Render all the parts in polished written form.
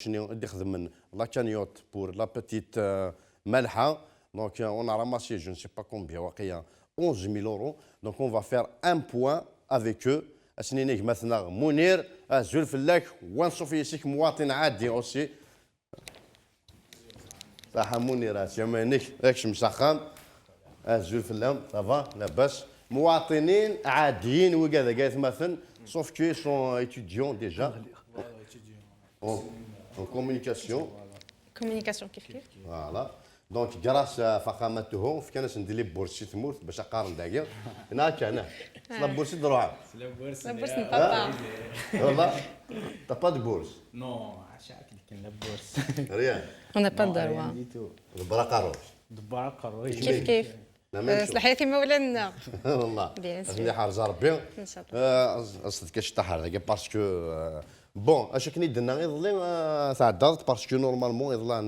شنو اللي خدم من لا كانيوت بور لا بتيت مالحه. دونك اون a ramassé je ne sais pas combien واقيلا 11000 euros. Donc on va faire un point avec eux. اسنينيك مثلا منير زول فلاك ونصوف يسيك مواطن عادي اوسي. صح منير يمانيك راكش مسخن زول فلام صافا لاباس مواطنين عاديين وكذا قالت مثلا sauf que ils sont étudiants déjà en communication. كوميونيكاسيون كيف كيف. فوالا دونك كراس فخامتهم في كناش ندير لي بورسي تموت باش اقارن داكيا هنا كان لا بورسي دروع لا بورس بابا والله تا با دو بورس نو عشاك كاين لا بورس ريان اون با دروا البراقه روج دبار قروي كيف كيف. صلاحيتي مولانا والله بيان سور اللي حارز ربي ان شاء الله. اصلا كشطح هذاك باسكو بون اش كني درنا غير ظلي تعدرت باسكو نورمالمون يظل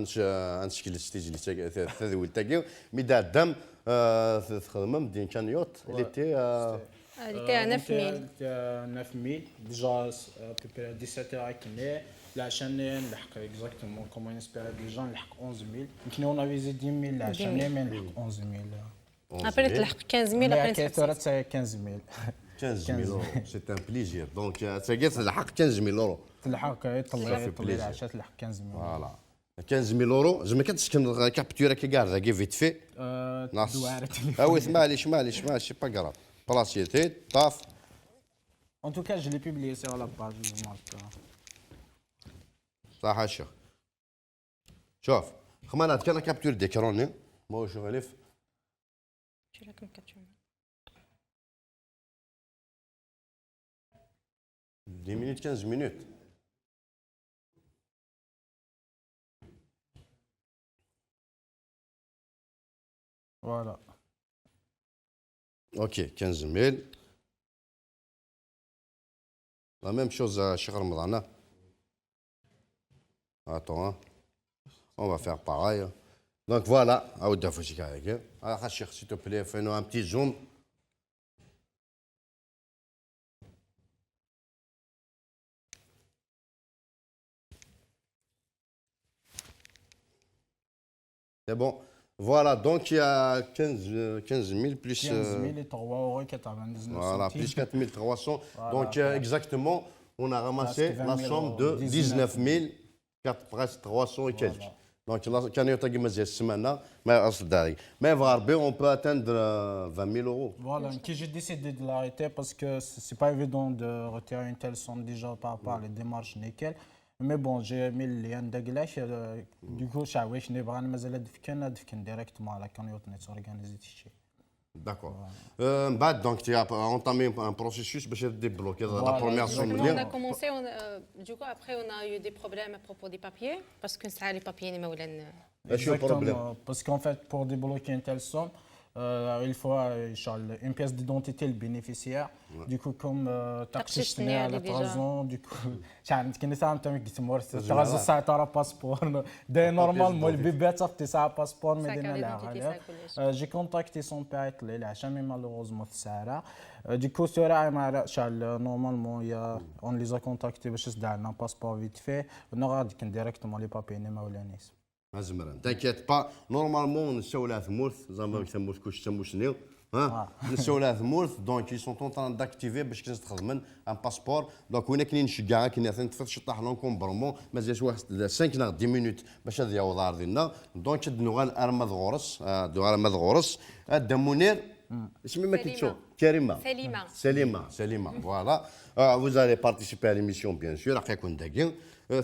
نشكل ستيج اللي تاذوي تاكيو مي دام تخدم مدين كان يوت اللي تي اللي تاع 9000 9000 ديجا بيبي 17 كني عشان نلحق اكزاكتومون كومون نسبير دي جون نلحق 11000 يمكن اون افيزي 10000 عشان ما نلحق 11000 ابري تلحق 15000 ابري كثرت 15000 15000 اورو سي ان بليزير دونك تاكيت تلحق 15000 اورو تلحق يطلع العشاء تلحق 15000 فوالا 15000 اورو زعما كتسكن كابتورا كي كاع ذاك فيت في وي معليش سي با كراف بلاسيتي طاف En tout cas, je l'ai publié sur la page. صح الشيخ شوف خمانات كان كابتور ديكروني ما شو غلف شو راكم كتشوفوا 10 minutes 15 minutes. Voilà. Ok 15000. La même chose à Cheikh Ramadan. Attends, hein. On va faire pareil. Donc voilà, à Ouda Fouchika avec eux. Alors, Cheikh, s'il te plaît, fais-nous un petit zoom. C'est bon. Voilà, donc il y a 15 000 plus. 15 000 et 3 € 99 Voilà, plus 4300. Voilà, donc exactement, on a ramassé la somme de 19 000, presque 300 et quelques. Voilà. Donc là, quand on a gagné semaine, mais on peut atteindre 20 000 euros. Voilà, j'ai décidé de l'arrêter parce que c'est pas évident de retirer une telle somme déjà par rapport à les démarches nickel. Mais bon, j'ai mis le lien d'aglash. Du coup, je n'ai pas de directement à la cagnotte organisée. D'accord. Donc, tu as entamé un processus pour débloquer la première somme. On a commencé, du coup, après, on a eu des problèmes à propos des papiers, parce que ça, les papiers, Exactement, parce qu'en fait, pour débloquer une telle somme, il faut une pièce d'identité le bénéficiaire. Ouais. Du coup, comme tu as à la trahison, du coup, tu as un passeport. Normalement, le bébé a un passeport, mais j'ai contacté son père, il n'a jamais malheureusement fait. Du coup, normalement, on les a contactés, un passeport vite fait, on aura directement les papiers. مزمرا تنكيت با نورمالمون نساو لها ثمورث زعما ثمورث كلشي تمو شنو نساو لها ثمورث دونك يسون طون طران داكتيفي باش تخدم ان باسبور دونك وين كاين نشجع كاين تفتش طاح لون كومبرومون مازالش واحد 5 نا 10 مينوت باش هذا يعوض عرضنا دونك نوغال ارمد غورس دوغال ارمد غورس هذا منير اسمي ما كيتشو كريمه سليمه فوالا vous allez participer à l'émission bien sûr راح يكون داكين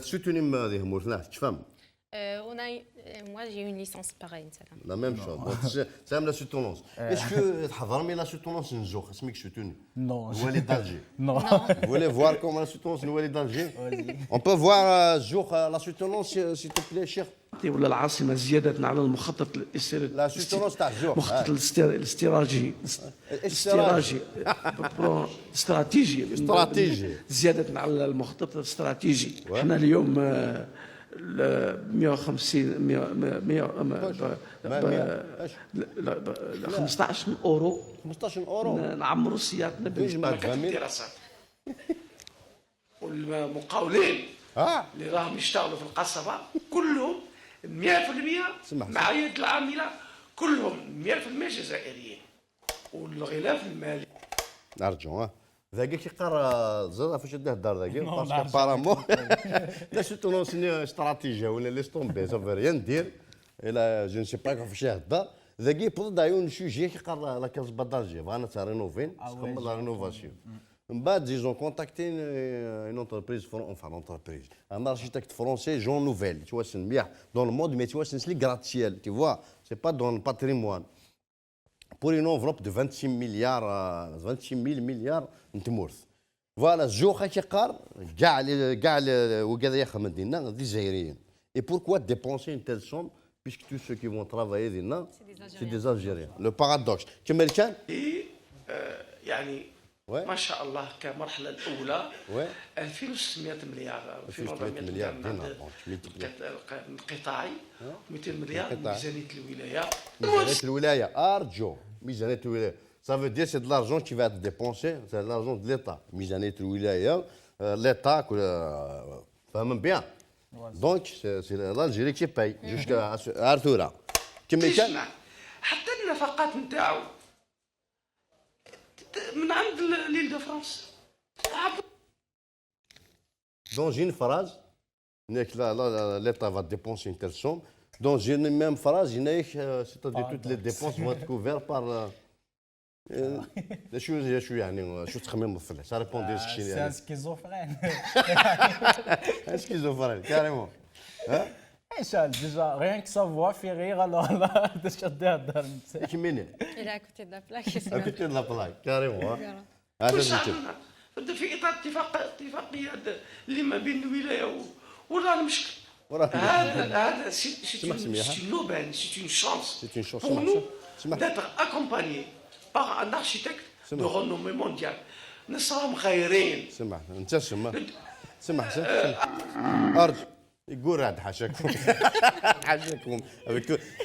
سوتوني هذه مورثنا تفهم. Moi, j'ai eu une licence pareille. La même chose. C'est même la soutenance. Est-ce que tu as la soutenance un jour? Est-ce que tu soutenu? Non. Vous voulez d'Alger? Non. Vous voulez voir comment la soutenance nous est d'Alger? On peut voir un jour la soutenance, s'il te plaît, cher. ولا العاصمة زيادة على المخطط لا سوتونونس تاع الجوع المخطط الاستراتيجي زيادة على المخطط الاستراتيجي احنا اليوم 150 15 اورو 15 اورو نعمروا سيارتنا بالدراسات والمقاولين اللي راهم يشتغلوا في القصبه كلهم 100% سمح. مع يد العامله كلهم 100% جزائريين، والغلاف المالي نرجعوا ذاك كيقرا زرا فاش تهضر ذاك باسكو نرجع بارامون لا سيتو نونسيني استراتيجيه ولا ليس تومبي سافي ريان دير الا جو نسي با فاش يهضر ذاك بوض عيون شوجي كيقرا لا كاز بدالجي بغانا تا رينوفين تخمم لا رينوفاسيون من بعد ديزون كونتاكتين اون انتربريز enfin l'entreprise un architecte français Jean Nouvel tu vois c'est مليح dans le monde mais tu vois c'est les gratte-ciel tu vois c'est pas dans le patrimoine pour une enveloppe de 26 milliards 26 000 milliards نتمورث فوالا الجوخه كيقار كاع وكذا يخدم ديالنا دي جزائريين et pourquoi dépenser une telle somme puisque tous ceux qui vont travailler ديالنا c'est des Algériens le paradoxe كما كان يعني Ouais. ما شاء الله كمرحله الاولى Ouais. 2600 مليار 2600 مليار دينار القطاعي 200 مليار القطاع. ميزانيه الولايه ميزانية الولاية أرجو ميزانية الولاية ça veut dire c'est de l'argent qui va être dépensé c'est de l'argent de l'État ميزانية الولاية l'État فاهم bien donc c'est l'Algérie qui paye jusqu'à Arthura كما كان تسمع حتى النفقات نتاعو من عند ليل دو فرانس dans une phrase l'État va dépenser une telle somme dans une même phrase c'est-à-dire toutes les dépenses vont être couvertes par شو يعني شو تخمم في ça répond de ce سي يعني سكيزوفرين schizophrène carrément hein ايش ديجا غيان كو سافوا في غير والله تشد هضر كميني Il est à côté de la plaque. il se à met- côté de la plaque carrément Voilà. هذا واش زيتون عملنا؟ بدا في اطار اتفاقيه اللي ما بين الولايه ورانا مشكل ورانا هذا سمح سميحة. c'est une aubaine, c'est une chance C'est une chance. pour سمح nous سمح d'être accompagnés par un architecte de سمح. renommée mondiale. نصراهم خيرين سمح انت سمح ارجو يقول راد حاشاكم حاشاكم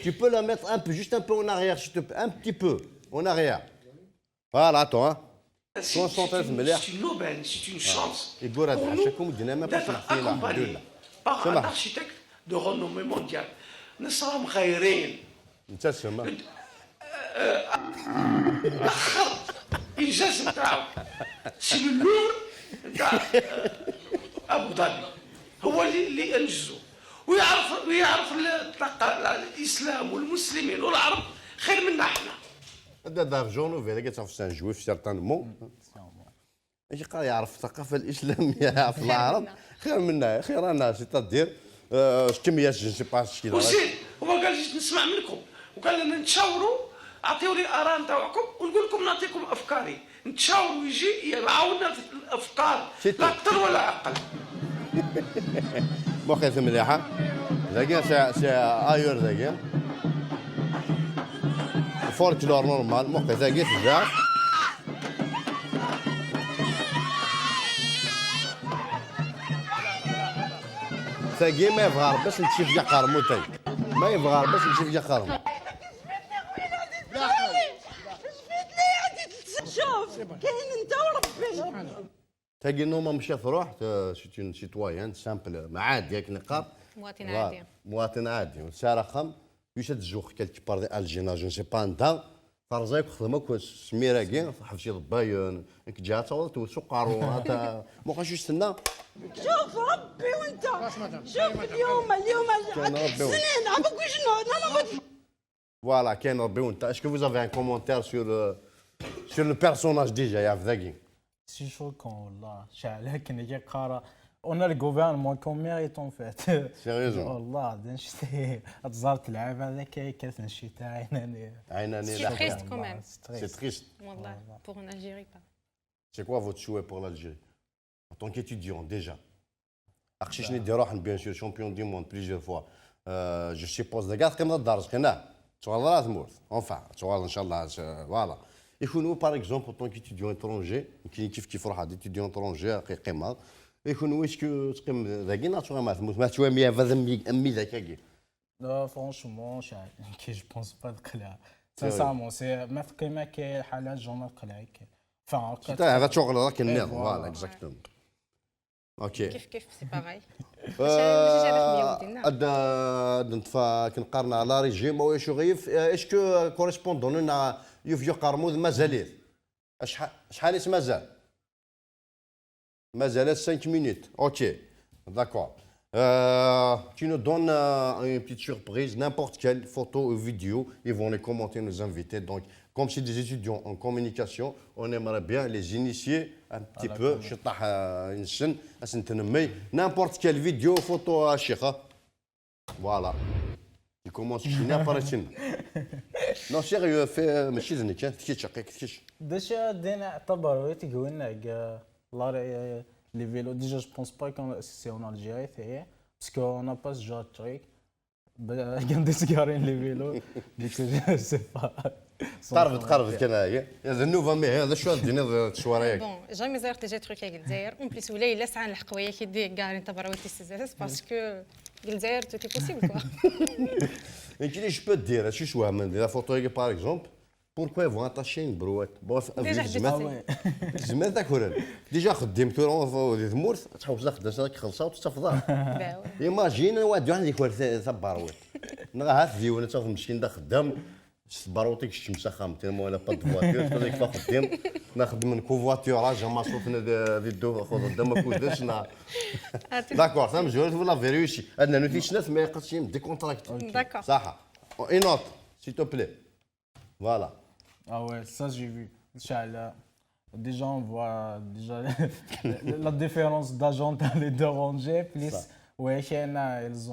tu peux la mettre un peu juste un peu en arrière s'il te plaît un petit peu en arrière voilà attends hein Concentrez مليح C'est une aubaine, c'est une chance يقول راد pour حاشاكم nous ودينا ما باش d'être نحكي لا الحمد accompagnés لله par un سمح. architecte de renommée mondiale. نصراهم خيرين انت سمح الانجاز نتاعو سي اللور نتاع ابو ظبي هو اللي انجزه ويعرف الاسلام والمسلمين والعرب خير منا احنا هذا دارجون وفيلا كتعرف سان جوي في سيرتان مو ايش قال يعرف الثقافه الاسلاميه في العرب خير منا خير انا سيتادير كمية جنسي باس كذا وزيد هو قال جيت نسمع منكم وقال لنا نتشاوروا اعطيوني الاراء نتاعكم ونقول لكم نعطيكم افكاري نتشاوروا يجي يعاوننا في الافكار لا اكثر ولا اقل مخيث مليحة ذاك سي ايور ذاك فولكلور نورمال مخيث ذاك بزاف ثاقي ما يبغى باش نتشيف جا قرمو تاي ما يبغى باش نتشيف جا قرمو شوف كاين انت وربي ثاقي نوما مشى تروح سي اون سيتويان سامبل عادي ياك نقاب مواطن عادي. مواطن عادي سارة خم يوش تزوخ كالك بار دي الجينا جو سي با انت فرزاك خدمك سميراكي حفشي ضباين انك جات تصور سقارو هذا ما بقاش يستنى شوف ربي وانت شوف اليوم كان ربي وانت. سنين عبك وشنو انا ما فوالا كاين ربي وانت اسكو فوز افي ان كومونتير sur le personnage déjà يا ذاكي سي شوكون والله شعل كنا كيقرا اون لو غوفرنمون كون ميريت اون فيت سيريوزون والله نشتي تزارت العاب هذاك كيف نشي تاع عيناني C'est triste quand même. c'est triste Wallah, pour en Algérie pas. c'est quoi votre souhait pour l'Algérie en tant qu'étudiant déjà اخشيشني دي روح بيان سور شامبيون دي موند بليزيور فوا جو سيبوز ذا كاع كما الدرس كنا شغل راه تموت اونفا شغل ان شاء الله فوالا يكونوا باغ اكزومبل ان طونك étudiant étranger كاين كيف واحد étudiant étranger قيمه يكونوا اسكو تقيم ذاكي ناتشورال ما تموت ما تشوي 100 امي ذاك كي لا فرونشمون شعل كي جو بونس با دقلها سانسامون سي ما في كيما كاين حالات جون دقلها فان هذا شغل راك النظام فوالا اكزاكتومون اوكي كيف سي باغاي. ماشي هذاك 100 اد نتفا كنقارن على ريجيم او شغيف اسكو كوريسبوندون لنا يوفيو قرموذ مازاليه شحال مازال مازالت 5 minutes. Ok, d'accord. Tu nous donnes une petite surprise, n'importe quelle photo ou vidéo, ils vont les commenter, nous inviter. Donc, comme c'est des étudiants en communication, on aimerait bien les initier un petit peu. N'importe quelle vidéo, photo à Cheikha. Voilà. Tu commences à par Chine. Non, sérieux, fais ماشي زنك تكيتش تكيتش. ديجا دينا اعتبروا تقولنا لا لي فيلو ديجا جو بونس با كون سي اون الجيري ثي باسكو اون ا با جو تريك كندير سكارين لي فيلو ديك جو سي با تقربت كان هي هذا النوفا مي هذا شو دينا الشوارع بون جامي زرت جا تروك يا الجزائر اون بليس ولا الا ساعه الحقويه كيدي كارين تبروتي سيزاس باسكو الجزائر توتي بوسيبل كوا. Mais je peux te dire, je suis la photo par exemple, pourquoi ils vont attacher une brouette? Déjà زمان ذاك ديجا خدمت في المورث تحوس خدمت خلصها وتستفضها. ايماجين واحد يكون ثبروت نغا ديونا تا مسكين دا خدام باروتيك الشمسه خامتين ولا با دو فواتور تقول لك خدام ناخذ من كوفواتوراج ما صوتنا دي دو خذ قدام كودش داكور فهم جورت ولا فيروشي عندنا نوتيش ناس ما يقدش دي كونتراكت داكور صح اي نوت سي تو بلي فوالا Ah ouais, ça j'ai vu. Inch'Allah. Déjà, on voit déjà la différence d'agent dans les deux rangées. Plus, ouais, ils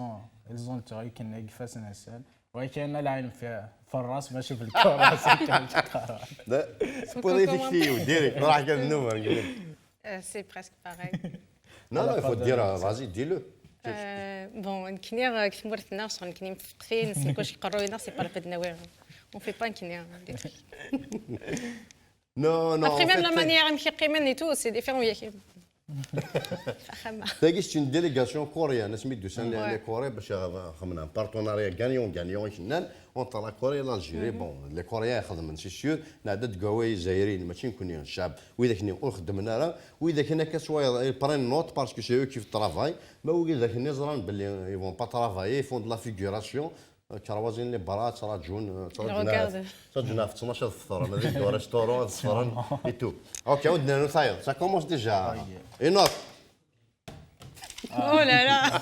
ont le truc qui n'est pas facile. Ouais, qu'il y en a là, في الراس ماشي في الكرة. لا بوزيتيك فيه ديريكت راح كان النوفا. سي بريسك باغاي. Non, non, il faut dire, vas-y, dis-le. بون نكنيغ كيف مرتنا شغل نكني مفقفين نسلكوش يقروينا سي با لا بد نوايا. On fait pas un Non, non. Après, même la manière et tout, c'est différent. C'est une délégation coréenne. Les Coréens, un partenariat gagnant-gagnant entre la Corée et l'Algérie. Bon, les Coréens, c'est sûr, nous avons des Gaouais, Zaïriens, machine connus, Chab, oui, ils ont des menara, oui, ils prennent note parce que c'est eux qui travaillent, mais oui, ils vont pas travailler, ils font de la figuration. كروازين اللي برا تراجعون تراجعنا في 12 الفطور هذيك دو ريستورون الصفران اي تو اوكي ودنا نصاير سا كومونس ديجا اي نوت او لا لا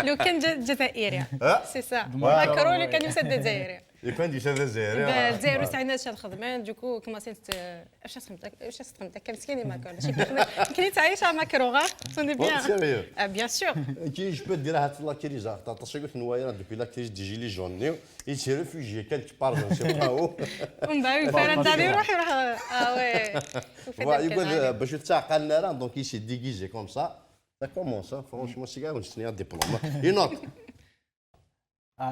لو كان جزائري سي سا ماكرو اللي كان يوسد الجزائري يكون ديجا الجزائري الجزائر ساعدنا شاد الخدمه دوكو كما سنت اش خدمتك كان مسكين ماكرو كنت تعيش على ماكرو غا سوني بيان بيان سور كي جو بو ديرها في لا كريز تاع قلت نوايا دوبي لا كريز دي جيلي جوني il s'est réfugié quelque part je ne sais pas où bah oui فعلا تاع يروح وي يقول باش تساق لنا دونك il s'est déguisé comme ça ça commence franchement c'est gars on a diplôme une autre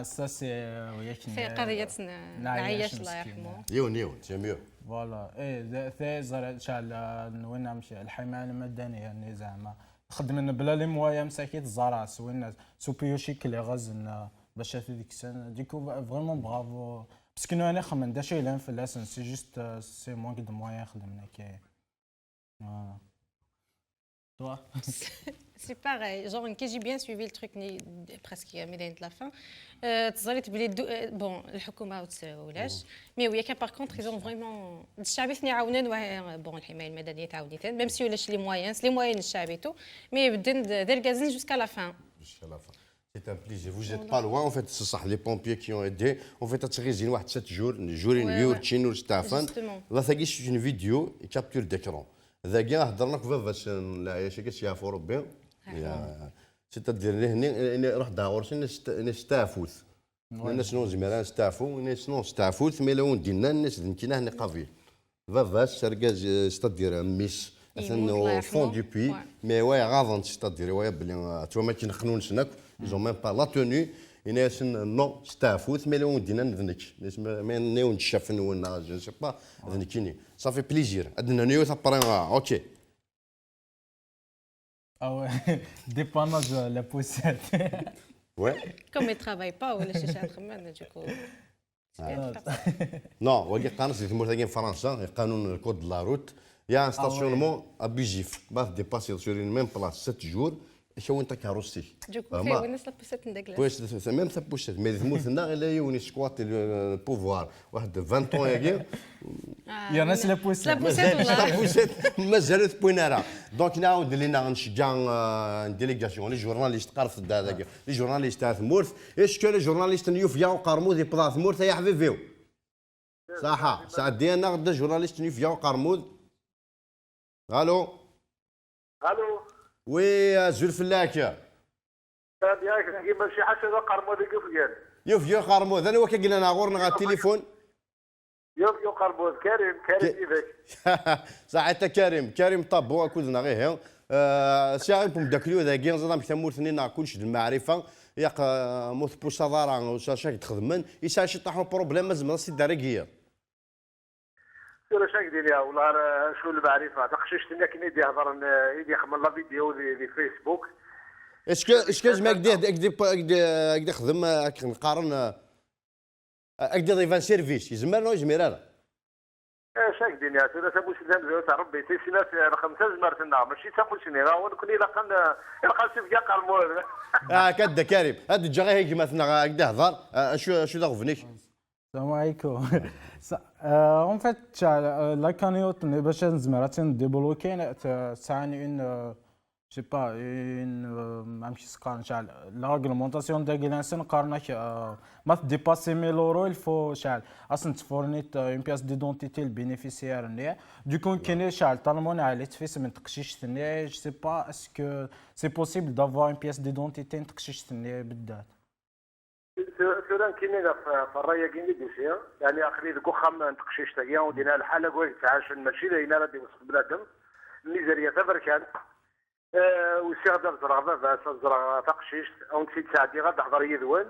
ça c'est في قضيه نعيش الله يرحمه يون c'est mieux فوالا ايه ثي زرع ان شاء الله وين نمشي الحمايه المدنيه يعني زعما خدمنا بلا لي موايا مساكيت الزرع سوينا سوبيوشي كلي غازنا باش في ديك السنه ديكو فريمون برافو باسكو انا خمم دا شي لان في لاسن سي جوست سي مونك دو موايا خدمنا كي فوالا toi c'est pareil genre que j'ai bien suivi le truc presque ميدان la fin تزريت بلي بون الحكومه وتساولاش مي ويا كان باغ كونطخ ايزون فريمون الشعبي ثني عاونان بون الحمايه المدنيه تعاوني ثاني ميم سي ولاش لي مويان الشعبي تو مي بدن دير غازين جوسكا لا فان C'est un plaisir. Vous n'êtes pas loin, en fait, c'est ça, les pompiers qui ont aidé. En fait, تغيزين واحد 7 jours, جورين تشينو ستافان. لا ثاقي c'est une vidéo capture d'écran. ذاكي هضرنا كيفاش العياشه كيشافوا ربي. c'est-à-dire هنا روح داورش الناس تافوت. الناس شنو زعما ستافو الناس شنو ستافوت مي لو ندينا الناس كينا هنا قافي. فافاش سرقاز c'est-à-dire ميس مثلا فون دو بي مي واي غاضن c'est-à-dire واي بلي تو ما كينخنونش هناك ils ont même pas la tenue الناس نو ستافوت مي لو ندينا نذنك ما نيو نتشافن ولا جو سي با ذنكيني صافي بليزير عندنا نيو تابرين اوكي ah ouais dépannage la poussette ouais comme il travaille pas ولا شي شي خدمه دوكو نو واقي قانون في فرنسا قانون الكود لا روت يا ان ستاسيونمون ابيجيف باغ ديباسي سور اون ميم بلاص 7 جور شو انت كاروسي دوكو فيه وناس لابوسات ندقلاس بويس ميم سا بوشيت مي ثموثنا الا يوني سكوات البوفوار واحد 20 طون ياكي يا ناس لابوسات لابوسات والله بوشيت مازال بوينارا دونك نعاود لينا نشجع ديليغاسيون لي جورناليست قارف هذاك لي جورناليست تاع ثمورث اسكو لي جورناليست نيوفيا وقرموز يبدا ثمورث يا حبيبيو صح ساعه ديالنا غدا جورناليست نيوفيا وقرموز الو الو وي زول فلاكه ياك كيما شي حاجه قرمو ديك فيان يوفيا قرموز انا وكا قلنا غورنا على التليفون يو قرموز كريم كيفك ساعتها كريم طاب هو كلنا غير هي ساعه بوم داكليو ذا كين زعما ثمورثني نا كلشي المعرفه ياق موث بوصادارا وشاك تخدمن يسا شي طاحو بروبليم زعما سي داركيه سير شاك ديالي والله شو المعرفه تقششتني كي يدي يهضر يدي يخمم لا فيديو في فيسبوك اسكو زعما كدي خدم نقارن اكدي ضيفان سيرفيس يزمر نو يزمر لا شاك ديالي سير تابوش نزل تاع ربي تيسينات خمسه زمرتنا ماشي تابوش نيرا ونكون الا كان سيف كاع قرمو كدا كريم هاد الجا غير كيما ثنا كدا هضر شو ذا غفنيك السلام عليكم اون فيت لا كانيوت باش نزمر ديبلوكين تعني اون je sais pas, même si c'est l'argumentation de Guilain, quand on dépasser 1000 €, il faut fournir une pièce d'identité le bénéficiaire. Du coup, quand on a les faits, je sais pas, est-ce que c'est possible d'avoir une pièce d'identité بالذات؟ سوران كاينين في الرايه كاين ديسيا يعني اخري ذكو خام تقشيش تاعي ودينا الحاله كويس تعاش ماشي لينا راه وسط بلادهم الميزانيه تبركان وسي غدا زرع بابا زرع تقشيش او نسيت ساعدي غدا حضر يذوان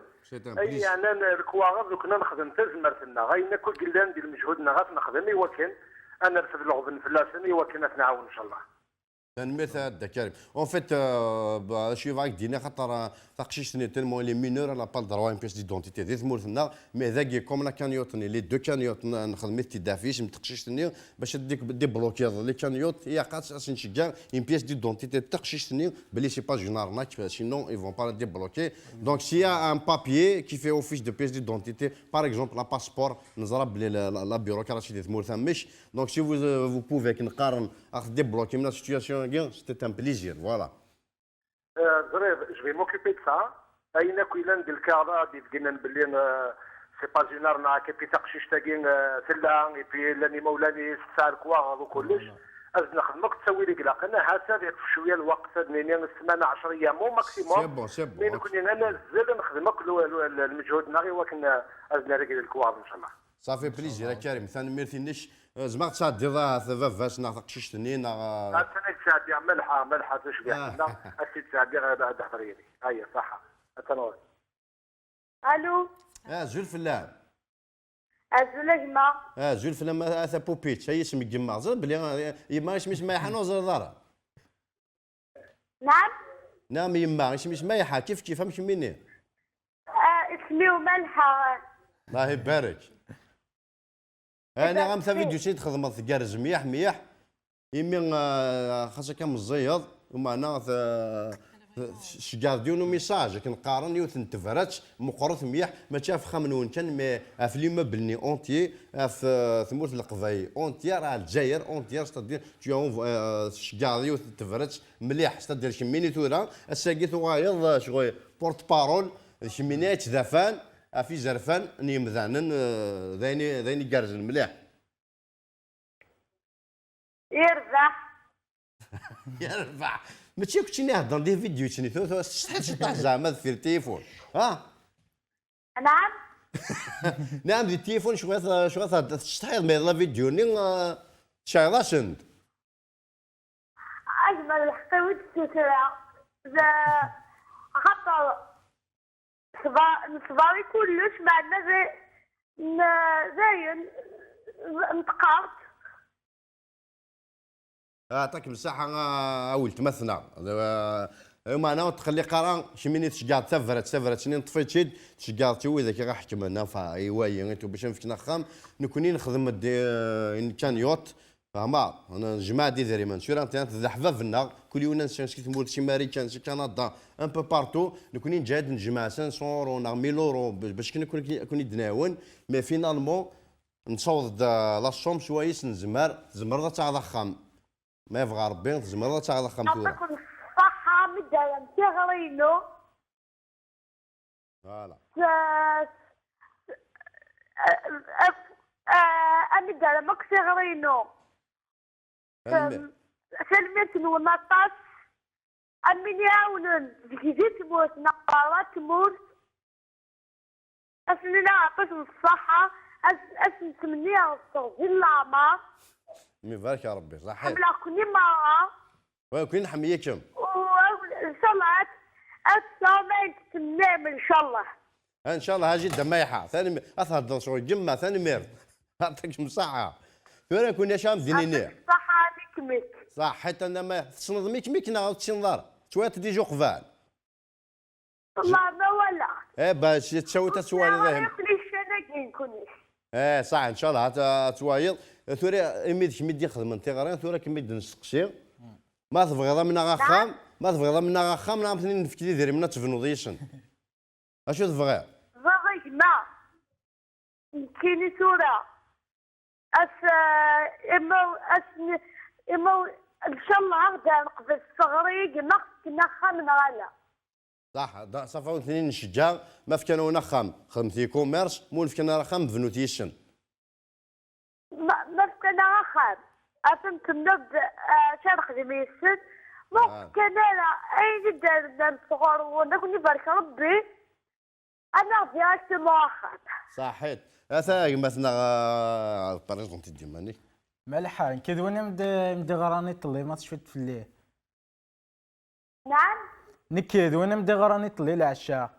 اي يعني الكواغ كنا نخدم تزمرتنا غاينا كل قلنا ندير مجهودنا غات نخدم ايوا انا نرفد الغبن فلاسن ايوا كنا نتعاون ان شاء الله تنميت هذا كريم اون فيت شي فاك دينا خاطر تقشيشتني تلمون لي مينور انا با دروا ان بيس ديدونتيتي دي ثمورثنا مي ذاكي كوم لا كانيوتني لي دو كانيوت نخدم تدافيش تقشيشتني باش ديك دي بلوكي لي كانيوت هي قاص نشجع ان بيس ديدونتيتي تقشيشتني بلي سي با جونارناك سينون اي فون با ديبلوكي دونك سي ان بابيي كي في اوفيس دو بيس ديدونتيتي باغ اكزومبل لا باسبور نزرب بلي لا بيروكراسي دي ثمورثا مش دونك سي فو بوفي نقارن اخذ ديبلوكي من لا سيتياسيون c'était un plaisir, voilà. Je vais m'occuper de ça. أين كويلان ديال الكعبة دي قلنا بلي سي با جونار مع كيبي تقشيش تاكين سلا ايبي لاني مولاني 6 ساعات كواغ وكلش از نخدمك تسوي لي قلاق انا حاسه في شويه الوقت منين السمانه 10 ايام مو ماكسيموم سي بون مين كوني انا زاد نخدمك المجهود ناغي ولكن از نريقل الكواغ ان شاء الله صافي بليزير يا كريم ثاني ميرثينيش زعما تصادي ضا فاش نقشش تنين انا تساعدي ملحه تشبيح اكيد تساعدي بعد حضريني هيا صح اتنور الو زول فلان الزلجمة زول فلان اثا بوبيتش هي اسمك جمع زر بلي يما اسمش مايحه نوزر دارا نعم يما اسمش مايحه كيف امشي مني اسمي وملحة الله يبارك انا غنمثل فيديو شي تخدم تقارز ميح يمين خاصك مزيض ومعنا شكارديونو ميساج كنقارن يوث نتفرات مقرط ميح ما تشاف خامنون كان مي في ليموبل اونتي في ثمورث القضاي اونتي راه الجزائر اونتي ستادير تيون شكارديو تفرات مليح ستادير شميني تورا الساقي ثوايض شغل بورت بارول شمينات ذافان في زرفان نيمذانن ذيني كارزن مليح يرفع ماشي كنتي نهضر دي فيديو تشني شطح زعما في التليفون نعم نعم دي التليفون شغل تشطح لا فيديو ني شايلاشند اجمل الحقيقة السلسلة خاطر صباوي كلش بعدنا زين انتقرت يعطيك مساحه اول تمثنا هما انا تخلي قرا شميني تشقاط سفرت سنين طفيت شد تشقاط هو ذاك غنحكم انا فا ايوا باش نفك نخام نكوني نخدم ان كان يوت فهما انا جماعه دي ذري منشور انت ذحفافنا كل يوم نسكت تمول شي ماريكان شي كندا ان بو بارتو نكوني جاد نجمع 500 يورو ولا 1000 يورو باش كون يدناون مي فينالمون نصوض لا صوم شويس تزمر تاع ضخام ما يبغى ربي تزمر تاع ضخام تورا يعطيكم الصحة مدام تغرينو فوالا أمدار ماك تغرينو سلمت ونطاس أمين يعاونن جديد تموت نقارات تموت أسننا عطيكم الصحة أسن تمنيها الصغير العمر مي بارك يا ربي صحيح حملا كوني معها وكاين نحميكم وإن شاء الله الصومين تنام إن شاء الله ان شاء الله هاجي دمايحه ثاني اثهضر شغل جمع ثاني ميرد يعطيكم صحه فين كنا شام دينيني الصحة ميك صح حتى انا ما تصنض ميك ناغ تشنضر شويه تدي جو قفال والله ما ولا باش تسوي تسوالي ذاهم صح ان شاء الله توايض ثوري اميدك ميدي خدم تيغرين ثوري كميد نسقسي ما تبغيض منا غخام ما تبغيض منا غخام نعم ثاني نفكي ديري منا تفنوضيشن اشو تبغي؟ بغيت ما كايني صورة إما إن شاء الله غدا نقبل الصغري كنا خامن غالا صح صافا اثنين نشجع ما فكنا ونخام خدمتي كوميرس مول فكنا رخام بفنوتيشن ما كنا خام أفهمت نبدا شان خدم يسد ما كان انا اي جدا صغار ونكون يبارك ربي انا ديريكت مؤخر صحيت اثا مثلا باريزون تدي ماني ملحان كذوني مدي غراني طلي ما تشفت في الليل نعم نكيد وانا مدي غراني طلي العشاء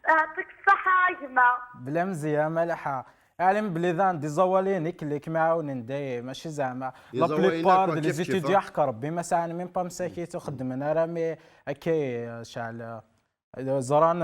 يعطيك الصحة يا جماعة بلا مزيان ملحة علم بلي ذان دي زوالينك اللي معاون نداي ماشي زعما لا بليبار دي زيتيديو يحك ربي ما ساعة ميم با مساكيت خدمنا رامي هكاي شعل زران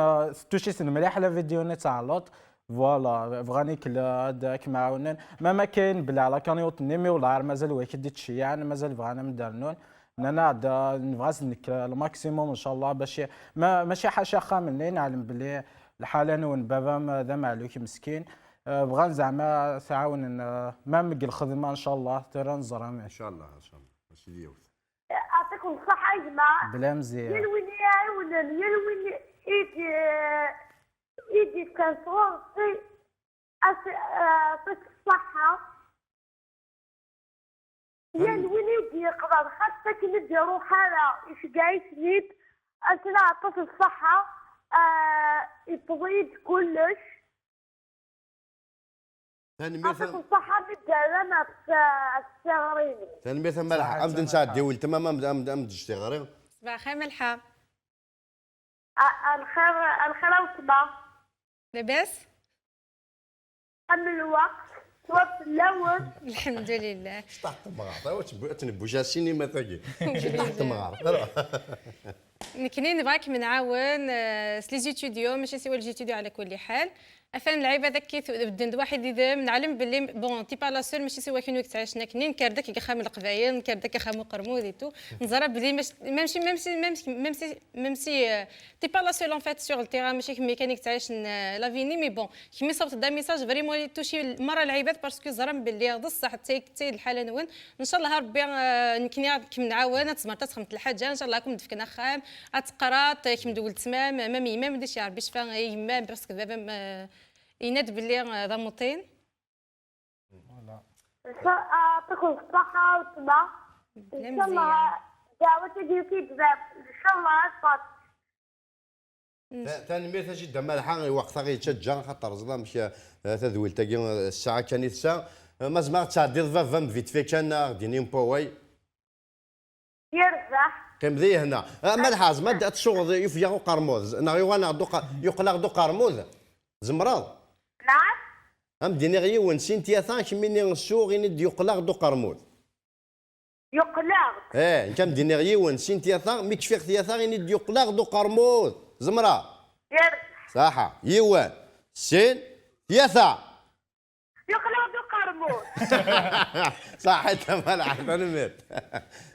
توشي سن مليح لا فيديو تاع لوط فوالا فغاني كلا هذاك معاونن ما كاين بلا على كانيوت نيمي ولا مازال واكد تشيعن مازال بغانا مدارنون انا عاد نبغى نك الماكسيموم ان شاء الله باش ماشي حاشا خامني نعلم بلي الحاله نون بابا ماذا معلوك مسكين بغا زعما تعاون ما مقل الخدمه ان شاء الله ترى نزرها ان شاء الله ماشي ديوث يعطيكم الصحة يا جماعة بلا مزيان يلوين يعاونن يلوين ايدي كان صغير يعطيك الصحة يلوين يدي يقدر حتى كي ندي روح انا يشقع يسنيد انت عطيك الصحة يطويد كلش يعطيك الصحة بالدرامة الصغيرين ثاني مثلا ملح امد نساعد ديول تمام امد تشتغل صباح الخير ملحة الخير وتبا لاباس أم الوقت وقت الأول الحمد لله تحت المغارة تنبو جاسيني ما تاكي تحت المغارة كاينين نبغاك نعاون لي زيتيديو ماشي سوا الجيتيديو على كل حال افان اللعيبه ذاك بدند واحد اذا نعلم باللي بون تي با لا سول ماشي سوا كاين وقت عشنا كنين كاردك يخام القبايل كاردك يخام قرمود ايتو نزرب بلي ميمسي تي با لا سول اون فيت سور التيران ماشي ميكانيك تعيش لافيني مي بون كيما صوبت دا ميساج فريمون توشي المره العباد باسكو زرم باللي هذا الصح تي الحاله نون ان شاء الله ربي نكني كم نعاون تسمر تسخمت الحاجه ان شاء الله كم دفكنا خام اتقرات كيما دول تمام مامي ما بديش يعرف باش فان يما باسكو دابا يناد باللي ضمطين يعطيكم الصحة والطبع إن شاء الله دعوتي ديالكي بزاف إن شاء الله صفات ثاني مثلا جدا مالحة وقتها غيتشجع خاطر زلا مشي تذويل تاكي الساعة كانت الساعة ما زعما تعدي فام فيت في كان غديني مبوي يرزح كم ذي هنا مالحة زعما تشوغ يفيا قرموز انا غيوانا يقلق دو قرموز زمراض نعم ام ديني غي ونسين تياثان كميني نسوغ يندي يقلق دو قرموز يقلق كم ديني غي ونسين تياثان ميك فيك تياثان يندي يقلق دو قرموز زمرا يرزح صح يوان سين تياثان يقلق دو قرموز صحيت ملعب تنمير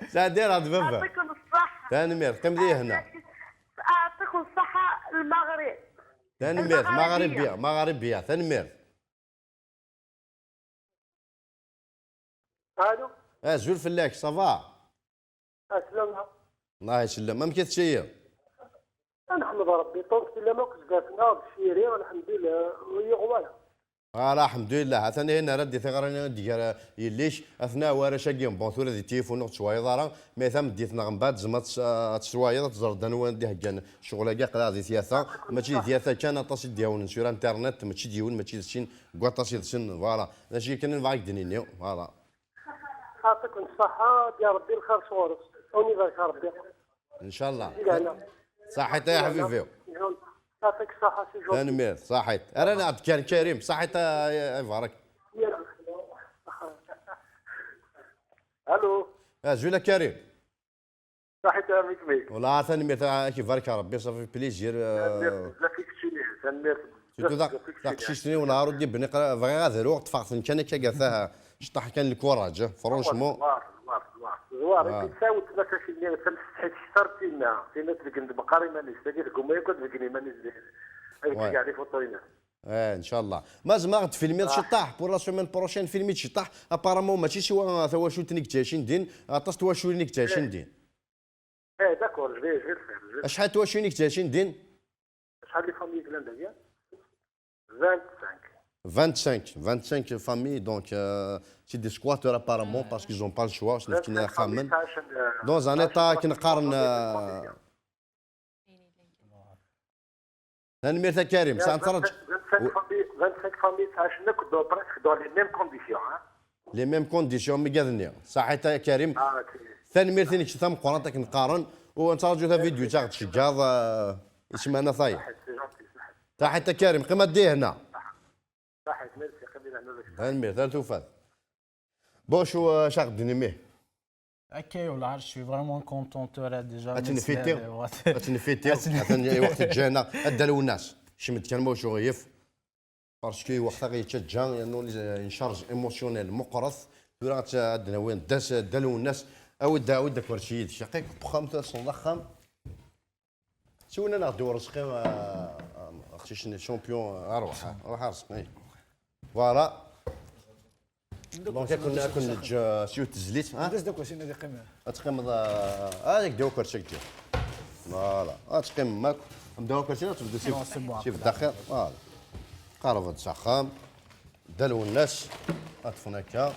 سادير هاد بابا يعطيكم الصحة. تنمير قم لي هنا يعطيكم الصحة المغرب. تنمير المغربية. مغربية تنمير الو زول فلاك صافا السلام. الله يسلم ما مكيت شي نحمد ربي طولت الا ما كنت قاتنا بالشيري والحمد لله وهي غواله. الحمد لله اثني هنا ردي ثغرنا ديال يليش اثناء ورا شاقيم بون ثورة دي تيفون شويه دارا ما ثم ديتنا من بعد زعما تشوايه تزرد انا وين ديه كان شغله كاع قراضي سياسه ماشي سياسه كان طاش ديون سور انترنت ماشي ديون ماشي شين كواطاش شين فوالا ماشي كان فاك دنينيو فوالا يعطيكم الصحة يا ربي الخير صورت وني بارك ربي. ان شاء الله يلا. صحيت يا حبيبي يعطيك الصحة سي جورج. انا مير صحيت انا عبد كان كريم صحيت يبارك يلا. الو زولا كريم صحيت يا مكمي. والله ثاني مير كيف بارك ربي صافي بليزير لا فيك شي تنمير. سيتو ذاك شيشتني ونهار ودي بني بغي غادر الوقت فاقت كان كاع شطح كان الكوراج فرونشمون زوار كيتساوت ما كاش اللي تمسحيت شطر فينا تلقى بقاري مانيش تلقى كوما يكون تلقى مانيش اي كاع لي فوتوينا. ان شاء الله ما زعما تفيلمي تشطح بور لا سيمين بروشين فيلمي تشطح ابارامون ماشي سوا ثوا شو تنيك تاشين دين طاس توا شو نيك تاشين دين داكور جو في شحال توا شو نيك تاشين دين شحال لي فامي كلان هي 25 familles donc c'est des squatteurs apparemment parce qu'ils n'ont pas le choix باش نفكنا خامن dans un état كي نقارن انا ميرتا كريم سانترج 25 فامي تعاشنا كدو بريسك دو لي ميم كونديسيون لي ميم كونديسيون مي قادني صحيت يا كريم ثاني ميرتيني ثم قرانتك نقارن ونتفرجوا ذا فيديو تاع تشجاض اسمنا صايح صحيت يا كريم قيمه دي هنا صحيت ميرسي خلينا هنا لك المير ثالث وفات بون شو شاق دينيمي اوكي ولا عرفت شوي فريمون كونتونتور ديجا اتنفيتيو اتني وقت جانا ادالو الناس شمت كان مو شغيف باسكو وقت غيتشجع لانه انشارج ايموسيونيل مقرص دورات عندنا وين داس دالو الناس او دا كورشيد شقيق بخام صلخم سوينا ناخذ رزقي اختي شامبيون اروح رزقي فوالا دونك كنا سيوت تزليت داز دوك واش هذه قيمه تقيم هذيك داو كرشك ديال فوالا تقيم ماك نبداو كرشينا تبدا سيف الداخل فوالا قارب تسخم دالو الناس اطفنا هكا